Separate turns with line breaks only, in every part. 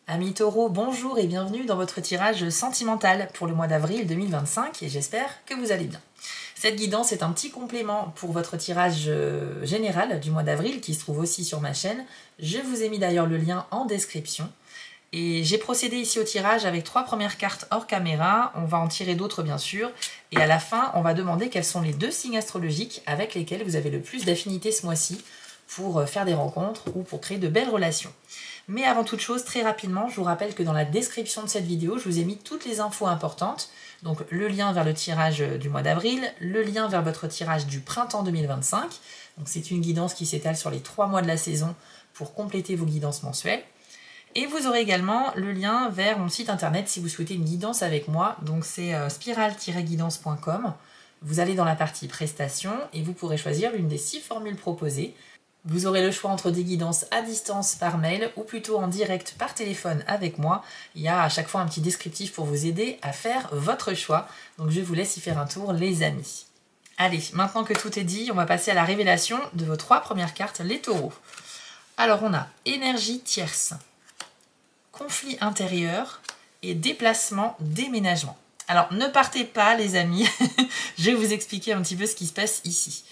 Amis taureaux, bonjour et bienvenue dans votre tirage sentimental pour le mois d'avril 2025 et j'espère que vous allez bien. Cette guidance est un petit complément pour votre tirage général du mois d'avril qui se trouve aussi sur ma chaîne. Je vous ai mis d'ailleurs le lien en description. Et j'ai procédé ici au tirage avec 3 premières cartes hors caméra, on va en tirer d'autres bien sûr, et à la fin on va demander quels sont les 2 signes astrologiques avec lesquels vous avez le plus d'affinité ce mois-ci pour faire des rencontres ou pour créer de belles relations. Mais avant toute chose, très rapidement, je vous rappelle que dans la description de cette vidéo, je vous ai mis toutes les infos importantes, donc le lien vers le tirage du mois d'avril, le lien vers votre tirage du printemps 2025, donc c'est une guidance qui s'étale sur les 3 mois de la saison pour compléter vos guidances mensuelles. Et vous aurez également le lien vers mon site internet si vous souhaitez une guidance avec moi. Donc c'est spiral-guidance.com. Vous allez dans la partie prestations et vous pourrez choisir l'une des 6 formules proposées. Vous aurez le choix entre des guidances à distance par mail ou plutôt en direct par téléphone avec moi. Il y a à chaque fois un petit descriptif pour vous aider à faire votre choix. Donc je vous laisse y faire un tour les amis. Allez, maintenant que tout est dit, on va passer à la révélation de vos 3 premières cartes, les taureaux. Alors on a énergie tierce, conflit intérieur et déplacement, déménagement. Alors ne partez pas les amis, je vais vous expliquer un petit peu ce qui se passe ici.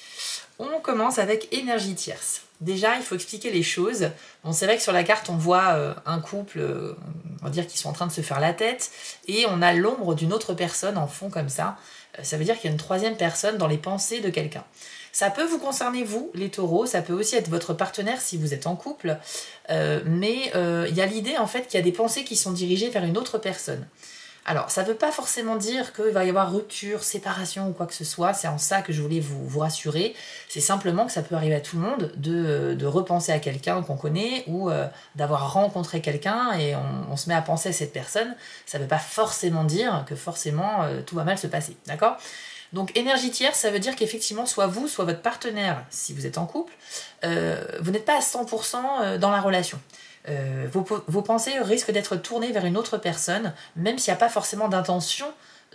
On commence avec énergie tierce. Déjà, il faut expliquer les choses. Bon, c'est vrai que sur la carte, on voit un couple, on va dire qu'ils sont en train de se faire la tête, et on a l'ombre d'une autre personne en fond comme ça. Ça veut dire qu'il y a une 3e personne dans les pensées de quelqu'un. Ça peut vous concerner vous, les taureaux, ça peut aussi être votre partenaire si vous êtes en couple, mais il y a l'idée en fait qu'il y a des pensées qui sont dirigées vers une autre personne. Alors, ça ne veut pas forcément dire qu'il va y avoir rupture, séparation ou quoi que ce soit, c'est en ça que je voulais vous rassurer. C'est simplement que ça peut arriver à tout le monde de repenser à quelqu'un qu'on connaît ou d'avoir rencontré quelqu'un et on se met à penser à cette personne. Ça ne veut pas forcément dire que forcément tout va mal se passer, d'accord ? Donc énergie tierce, ça veut dire qu'effectivement, soit vous, soit votre partenaire, si vous êtes en couple, vous n'êtes pas à 100% dans la relation. Vos pensées risquent d'être tournées vers une autre personne, même s'il n'y a pas forcément d'intention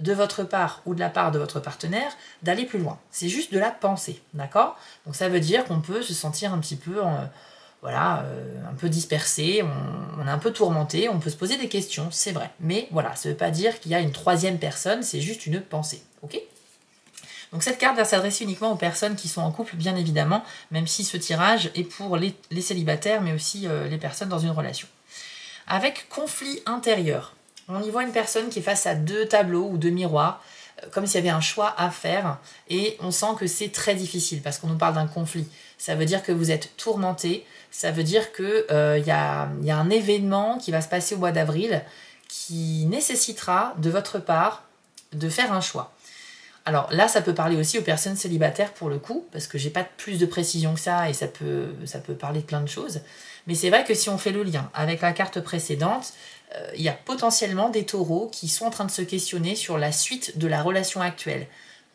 de votre part ou de la part de votre partenaire d'aller plus loin. C'est juste de la pensée, d'accord ? Donc ça veut dire qu'on peut se sentir un petit peu, un peu dispersé, on est un peu tourmenté, on peut se poser des questions, c'est vrai. Mais voilà, ça ne veut pas dire qu'il y a une 3e personne, c'est juste une pensée, ok ? Donc cette carte va s'adresser uniquement aux personnes qui sont en couple, bien évidemment, même si ce tirage est pour les célibataires, mais aussi les personnes dans une relation. Avec conflit intérieur, on y voit une personne qui est face à 2 tableaux ou 2 miroirs, comme s'il y avait un choix à faire, et on sent que c'est très difficile, parce qu'on nous parle d'un conflit. Ça veut dire que vous êtes tourmenté, ça veut dire qu'il y a un événement qui va se passer au mois d'avril, qui nécessitera de votre part de faire un choix. Alors là, ça peut parler aussi aux personnes célibataires pour le coup, parce que j'ai pas plus de précision que ça et ça peut parler de plein de choses. Mais c'est vrai que si on fait le lien avec la carte précédente, il y a potentiellement des taureaux qui sont en train de se questionner sur la suite de la relation actuelle.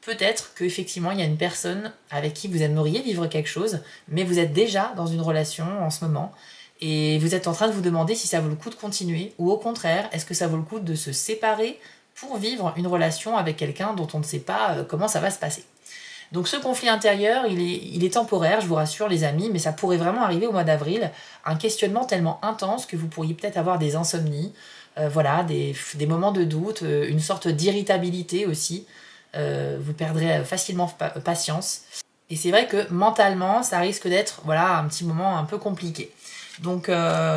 Peut-être qu'effectivement, il y a une personne avec qui vous aimeriez vivre quelque chose, mais vous êtes déjà dans une relation en ce moment et vous êtes en train de vous demander si ça vaut le coup de continuer ou au contraire, est-ce que ça vaut le coup de se séparer pour vivre une relation avec quelqu'un dont on ne sait pas comment ça va se passer. Donc ce conflit intérieur, il est temporaire, je vous rassure les amis, mais ça pourrait vraiment arriver au mois d'avril, un questionnement tellement intense que vous pourriez peut-être avoir des insomnies, des moments de doute, une sorte d'irritabilité aussi, vous perdrez facilement patience. Et c'est vrai que mentalement, ça risque d'être un petit moment un peu compliqué. Donc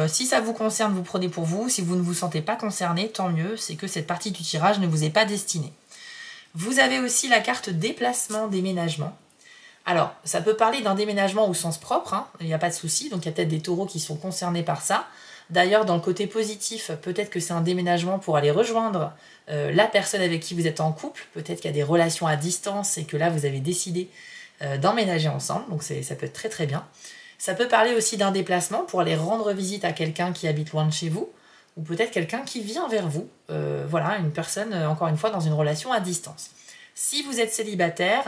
si ça vous concerne, vous prenez pour vous. Si vous ne vous sentez pas concerné, tant mieux, c'est que cette partie du tirage ne vous est pas destinée. Vous avez aussi la carte déplacement, déménagement. Alors, ça peut parler d'un déménagement au sens propre, hein, il n'y a pas de souci, donc il y a peut-être des taureaux qui sont concernés par ça. D'ailleurs, dans le côté positif, peut-être que c'est un déménagement pour aller rejoindre la personne avec qui vous êtes en couple. Peut-être qu'il y a des relations à distance et que là, vous avez décidé d'emménager ensemble, donc ça peut être très très bien. Ça peut parler aussi d'un déplacement pour aller rendre visite à quelqu'un qui habite loin de chez vous, ou peut-être quelqu'un qui vient vers vous. Une personne, encore une fois, dans une relation à distance. Si vous êtes célibataire,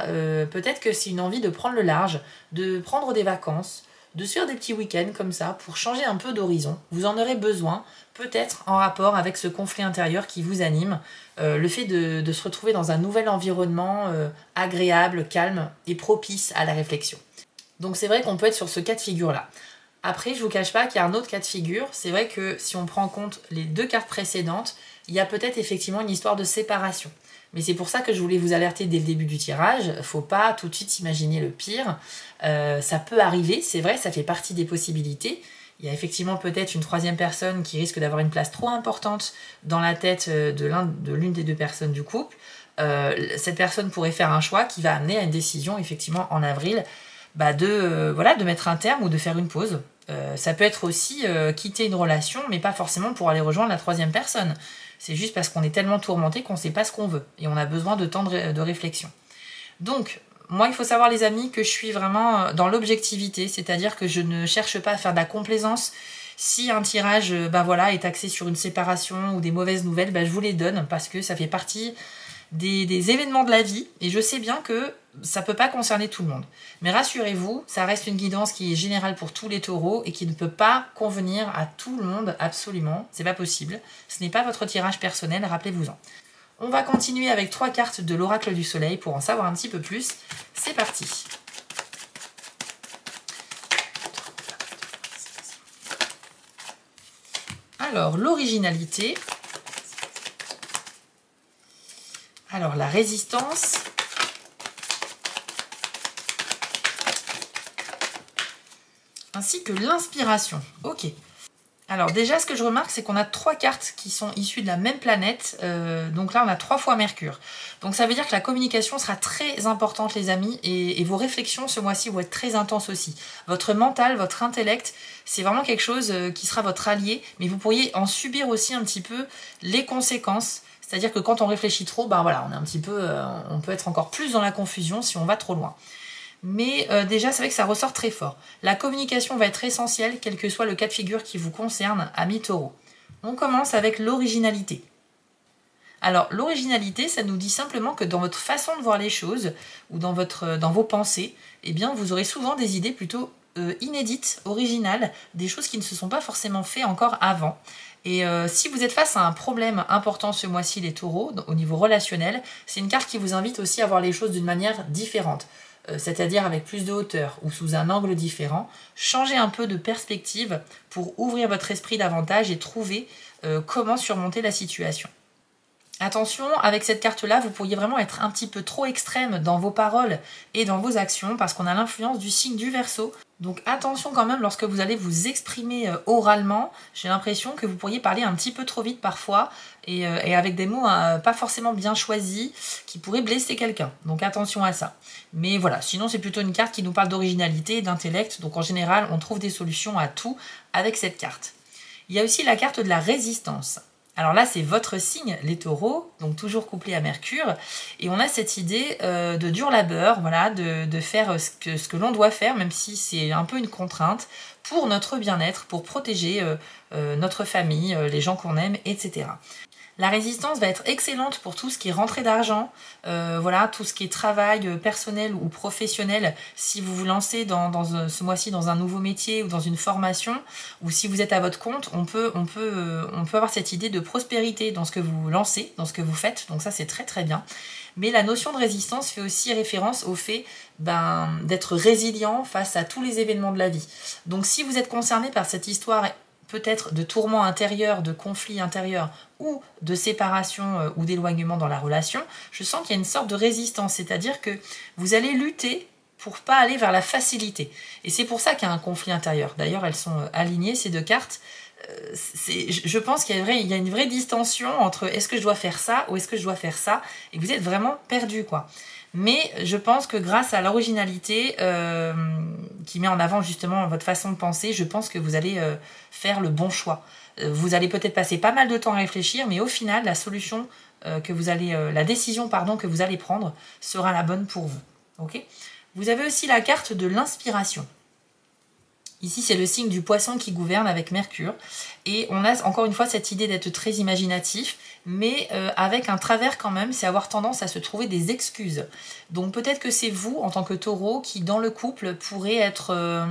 peut-être que c'est une envie de prendre le large, de prendre des vacances, de se faire des petits week-ends comme ça, pour changer un peu d'horizon. Vous en aurez besoin, peut-être en rapport avec ce conflit intérieur qui vous anime, le fait de se retrouver dans un nouvel environnement agréable, calme et propice à la réflexion. Donc c'est vrai qu'on peut être sur ce cas de figure-là. Après, je vous cache pas qu'il y a un autre cas de figure. C'est vrai que si on prend en compte les 2 cartes précédentes, il y a peut-être effectivement une histoire de séparation. Mais c'est pour ça que je voulais vous alerter dès le début du tirage. Faut pas tout de suite imaginer le pire. Ça peut arriver, c'est vrai, ça fait partie des possibilités. Il y a effectivement peut-être une 3e personne qui risque d'avoir une place trop importante dans la tête de l'une des 2 personnes du couple. Cette personne pourrait faire un choix qui va amener à une décision effectivement en avril de mettre un terme ou de faire une pause. Ça peut être aussi quitter une relation, mais pas forcément pour aller rejoindre la 3e personne. C'est juste parce qu'on est tellement tourmenté qu'on ne sait pas ce qu'on veut. Et on a besoin de temps de réflexion. Donc, moi, il faut savoir, les amis, que je suis vraiment dans l'objectivité. C'est-à-dire que je ne cherche pas à faire de la complaisance. Si un tirage est axé sur une séparation ou des mauvaises nouvelles, je vous les donne parce que ça fait partie des événements de la vie. Et je sais bien que ça ne peut pas concerner tout le monde. Mais rassurez-vous, ça reste une guidance qui est générale pour tous les taureaux et qui ne peut pas convenir à tout le monde, absolument. C'est pas possible. Ce n'est pas votre tirage personnel, rappelez-vous-en. On va continuer avec 3 cartes de l'oracle du soleil pour en savoir un petit peu plus. C'est parti. Alors, l'originalité. Alors, la résistance. Ainsi que l'inspiration. Ok. Alors déjà, ce que je remarque, c'est qu'on a 3 cartes qui sont issues de la même planète. Donc là, on a 3 fois Mercure. Donc ça veut dire que la communication sera très importante, les amis. Et vos réflexions, ce mois-ci, vont être très intenses aussi. Votre mental, votre intellect, c'est vraiment quelque chose qui sera votre allié. Mais vous pourriez en subir aussi un petit peu les conséquences. C'est-à-dire que quand on réfléchit trop, on est un petit peu, on peut être encore plus dans la confusion si on va trop loin. Mais déjà, c'est vrai que ça ressort très fort. La communication va être essentielle, quel que soit le cas de figure qui vous concerne, amis taureaux. On commence avec l'originalité. Alors, l'originalité, ça nous dit simplement que dans votre façon de voir les choses, ou dans vos pensées, eh bien, vous aurez souvent des idées plutôt inédites, originales, des choses qui ne se sont pas forcément faites encore avant. Et si vous êtes face à un problème important ce mois-ci, les taureaux, au niveau relationnel, c'est une carte qui vous invite aussi à voir les choses d'une manière différente. C'est-à-dire avec plus de hauteur ou sous un angle différent. Changez un peu de perspective pour ouvrir votre esprit davantage et trouver comment surmonter la situation. Attention, avec cette carte-là, vous pourriez vraiment être un petit peu trop extrême dans vos paroles et dans vos actions parce qu'on a l'influence du signe du Verseau. Donc attention quand même lorsque vous allez vous exprimer oralement, j'ai l'impression que vous pourriez parler un petit peu trop vite parfois et avec des mots pas forcément bien choisis qui pourraient blesser quelqu'un. Donc attention à ça. Mais voilà, sinon c'est plutôt une carte qui nous parle d'originalité et d'intellect. Donc en général, on trouve des solutions à tout avec cette carte. Il y a aussi la carte de la résistance. Alors là, c'est votre signe, les taureaux, donc toujours couplé à Mercure. Et on a cette idée de dur labeur, voilà, de faire ce que l'on doit faire, même si c'est un peu une contrainte, pour notre bien-être, pour protéger notre famille, les gens qu'on aime, etc. La résistance va être excellente pour tout ce qui est rentrée d'argent, voilà, tout ce qui est travail personnel ou professionnel. Si vous vous lancez ce mois-ci dans un nouveau métier ou dans une formation, ou si vous êtes à votre compte, on peut avoir cette idée de prospérité dans ce que vous lancez, dans ce que vous faites. Donc ça, c'est très très bien. Mais la notion de résistance fait aussi référence au fait d'être résilient face à tous les événements de la vie. Donc si vous êtes concerné par cette histoire peut-être de tourments intérieurs, de conflits intérieurs ou de séparation ou d'éloignement dans la relation, je sens qu'il y a une sorte de résistance, c'est-à-dire que vous allez lutter pour pas aller vers la facilité. Et c'est pour ça qu'il y a un conflit intérieur. D'ailleurs, elles sont alignées, ces 2 cartes. Je pense qu'il y a une vraie distension entre est-ce que je dois faire ça ou est-ce que je dois faire ça, et vous êtes vraiment perdu, quoi. Mais je pense que grâce à l'originalité qui met en avant justement votre façon de penser, je pense que vous allez faire le bon choix. Vous allez peut-être passer pas mal de temps à réfléchir, mais au final, la solution la décision que vous allez prendre sera la bonne pour vous. Okay ? Vous avez aussi la carte de l'inspiration. Ici, c'est le signe du poisson qui gouverne avec Mercure. Et on a encore une fois cette idée d'être très imaginatif, mais avec un travers quand même, c'est avoir tendance à se trouver des excuses. Donc peut-être que c'est vous, en tant que taureau, qui dans le couple pourrez être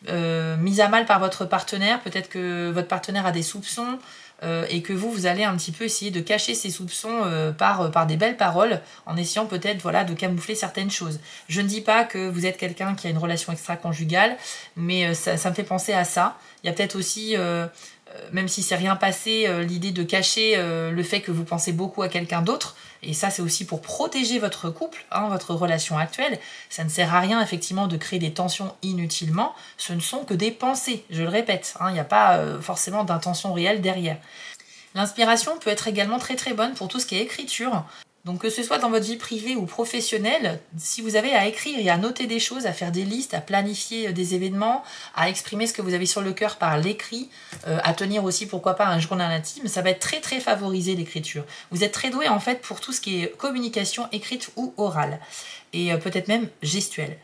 mis à mal par votre partenaire. Peut-être que votre partenaire a des soupçons, et que vous allez un petit peu essayer de cacher ces soupçons par des belles paroles, en essayant peut-être voilà, de camoufler certaines choses. Je ne dis pas que vous êtes quelqu'un qui a une relation extra-conjugale, mais ça me fait penser à ça. Il y a peut-être aussi, même si c'est rien passé, l'idée de cacher le fait que vous pensez beaucoup à quelqu'un d'autre. Et ça, c'est aussi pour protéger votre couple, hein, votre relation actuelle. Ça ne sert à rien, effectivement, de créer des tensions inutilement. Ce ne sont que des pensées, je le répète. Hein, il n'y a pas forcément d'intention réelle derrière. L'inspiration peut être également très très bonne pour tout ce qui est écriture. Donc que ce soit dans votre vie privée ou professionnelle, si vous avez à écrire et à noter des choses, à faire des listes, à planifier des événements, à exprimer ce que vous avez sur le cœur par l'écrit, à tenir aussi pourquoi pas un journal intime, ça va être très très favorisé l'écriture. Vous êtes très doué en fait pour tout ce qui est communication écrite ou orale, et peut-être même gestuelle.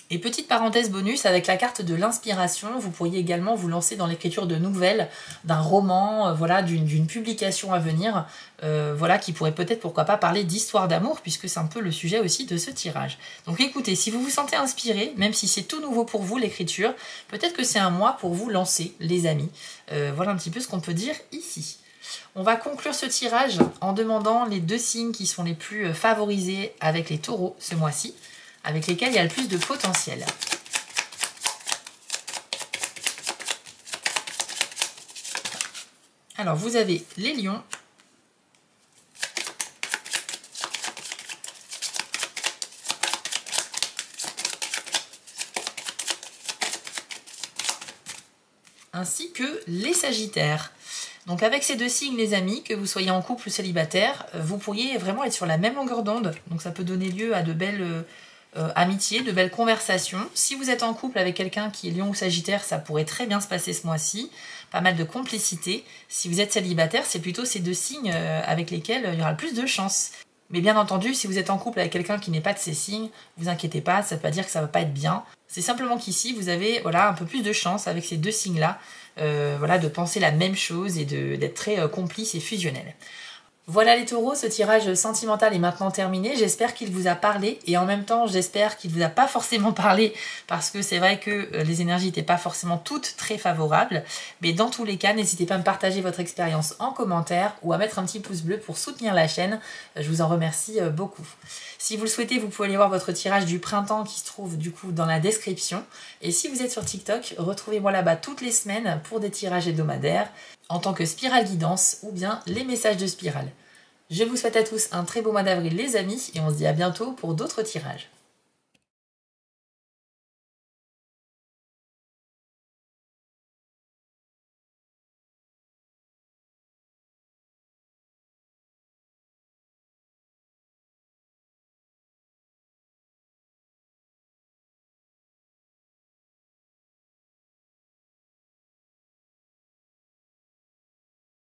Et petite parenthèse bonus, avec la carte de l'inspiration, vous pourriez également vous lancer dans l'écriture de nouvelles, d'un roman, voilà, d'une publication à venir, voilà, qui pourrait peut-être, pourquoi pas, parler d'histoire d'amour, puisque c'est un peu le sujet aussi de ce tirage. Donc écoutez, si vous vous sentez inspiré, même si c'est tout nouveau pour vous l'écriture, peut-être que c'est un mois pour vous lancer, les amis. Voilà un petit peu ce qu'on peut dire ici. On va conclure ce tirage en demandant les 2 signes qui sont les plus favorisés avec les taureaux ce mois-ci, avec lesquels il y a le plus de potentiel. Alors, vous avez les lions, ainsi que les sagittaires. Donc avec ces 2 signes, les amis, que vous soyez en couple ou célibataire, vous pourriez vraiment être sur la même longueur d'onde. Donc ça peut donner lieu à de belles amitiés, de belles conversations. Si vous êtes en couple avec quelqu'un qui est lion ou sagittaire, ça pourrait très bien se passer ce mois-ci. Pas mal de complicité. Si vous êtes célibataire, c'est plutôt ces 2 signes avec lesquels il y aura le plus de chance. Mais bien entendu, si vous êtes en couple avec quelqu'un qui n'est pas de ces signes, vous inquiétez pas, ça ne veut pas dire que ça va pas être bien. C'est simplement qu'ici, vous avez voilà, un peu plus de chance avec ces 2 signes-là, voilà, de penser la même chose et d'être très complice et fusionnel. Voilà les taureaux, ce tirage sentimental est maintenant terminé. J'espère qu'il vous a parlé et en même temps j'espère qu'il ne vous a pas forcément parlé parce que c'est vrai que les énergies n'étaient pas forcément toutes très favorables. Mais dans tous les cas, n'hésitez pas à me partager votre expérience en commentaire ou à mettre un petit pouce bleu pour soutenir la chaîne. Je vous en remercie beaucoup. Si vous le souhaitez, vous pouvez aller voir votre tirage du printemps qui se trouve du coup dans la description. Et si vous êtes sur TikTok, retrouvez-moi là-bas toutes les semaines pour des tirages hebdomadaires en tant que spirale guidance ou bien les messages de spirale. Je vous souhaite à tous un très beau mois d'avril les amis et on se dit à bientôt pour d'autres tirages.